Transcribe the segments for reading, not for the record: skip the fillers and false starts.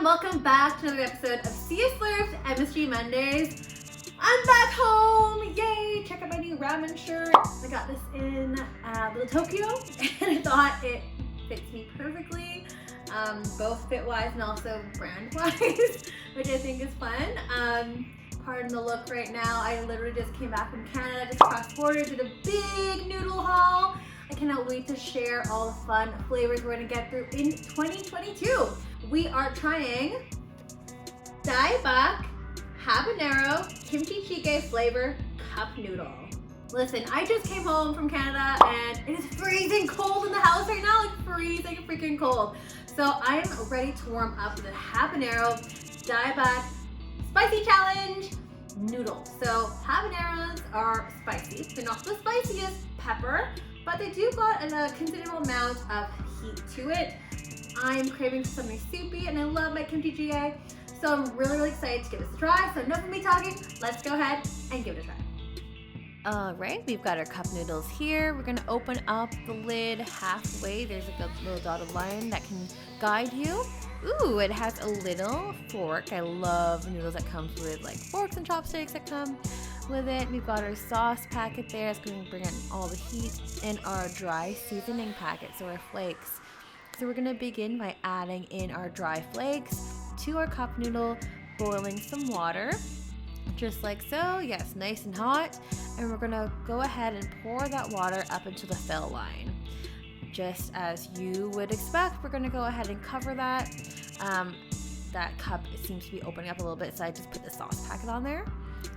welcome back to another episode of CS Slurps MSG Mondays. I'm back home, yay! Check out my new ramen shirt. I got this in Little Tokyo and I thought it fits me perfectly, both fit-wise and also brand-wise, which I think is fun. Pardon the look right now. I literally just came back from Canada, just crossed border, did a big noodle haul. I cannot wait to share all the fun flavors we're gonna get through in 2022. We are trying DAEBAK Habanero Kimchi Jjigae flavor cup noodle. Listen, I just came home from Canada and it is freezing cold in the house right now, like freezing freaking cold. So I am ready to warm up the Habanero DAEBAK Spicy Challenge noodles. So habaneros are spicy. They're not the spiciest pepper, but they do got a considerable amount of heat to it. I am craving for something soupy and I love my kimchi jjigae. So I'm really excited to give this a try. So enough of me talking, let's go ahead and give it a try. Alright, we've got our cup noodles here. We're going to open up the lid halfway. There's like a little dotted line that can guide you. Ooh, it has a little fork. I love noodles that comes with like forks and chopsticks that come with it. We've got our sauce packet there. It's going to bring in all the heat, and our dry seasoning packet, so our flakes. So we're going to begin by adding in our dry flakes to our cup noodle, boiling some water. Just like so, yes, nice and hot. And we're gonna go ahead and pour that water up into the fill line. Just as you would expect, we're gonna go ahead and cover that. That cup, it seems to be opening up a little bit, so I just put the sauce packet on there.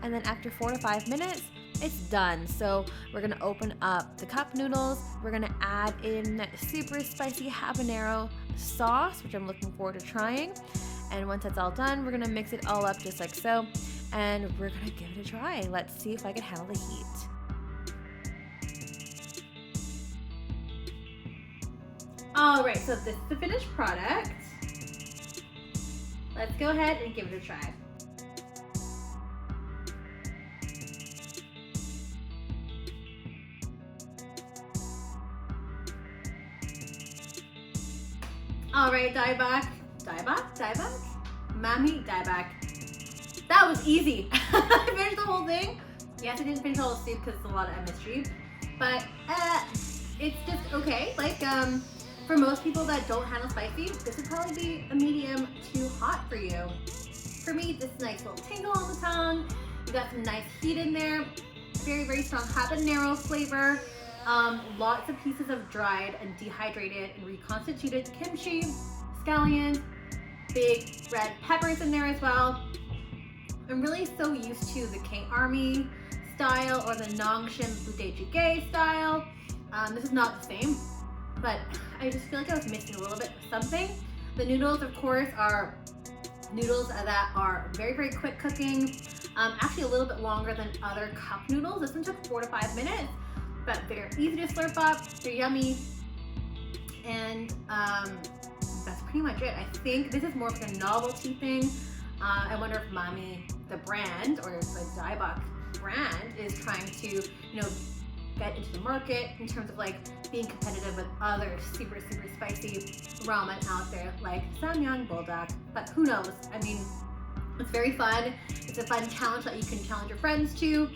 And then after 4 to 5 minutes, it's done. So we're gonna open up the cup noodles. We're gonna add in that super spicy habanero sauce, which I'm looking forward to trying. And once that's all done, we're gonna mix it all up just like so. And we're gonna give it a try. Let's see if I can handle the heat. All right, so this is the finished product. Let's go ahead and give it a try. All right, DAEBAK, MAMEE DAEBAK. That was easy. I finished the whole thing. Yes, I didn't finish all the soup because it's a lot of MSG, but it's just okay. Like for most people that don't handle spicy, this would probably be a medium to hot for you. For me, this nice little tingle on the tongue. You got some nice heat in there. Very strong habanero flavor. Lots of pieces of dried and dehydrated and reconstituted kimchi, scallions, big red peppers in there as well. I'm really so used to the K-Army style or the Nangshin Budae Jjigae style. This is not the same, but I just feel like I was missing a little bit of something. The noodles, of course, are noodles that are very quick cooking. Actually a little bit longer than other cup noodles. This one took 4 to 5 minutes, but they're easy to slurp up, they're yummy, and that's pretty much it. I think this is more of a novelty thing. I wonder if MAMEE, the brand, or the DAEBAK brand, is trying to, get into the market in terms of like being competitive with other super spicy ramen out there like Samyang, Buldak. But who knows? I mean, it's very fun. It's a fun challenge that you can challenge your friends to.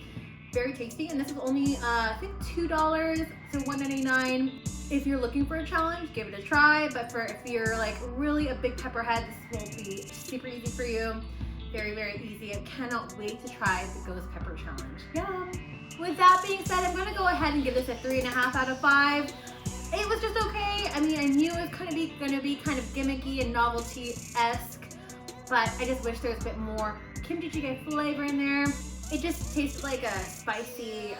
Very tasty, and this is only I think $2, so $1.99. If you're looking for a challenge, give it a try. But if you're like really a big pepperhead, this will be super easy for you. Very easy. I cannot wait to try the Ghost Pepper Challenge. Yum! With that being said, I'm gonna go ahead and give this a 3.5 out of 5. It was just okay. I mean, I knew it was gonna be kind of gimmicky and novelty-esque, but I just wish there was a bit more kimchi jjigae flavor in there. It just tasted like a spicy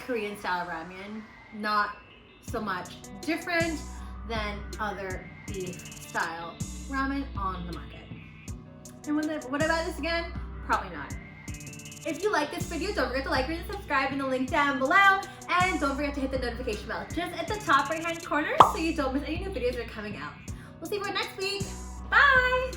Korean style ramen, not so much different than other beef style ramen on the market. And would I buy this again? Probably not. If you like this video, don't forget to like, rate, and subscribe in the link down below. And don't forget to hit the notification bell just at the top right hand corner so you don't miss any new videos that are coming out. We'll see you next week. Bye!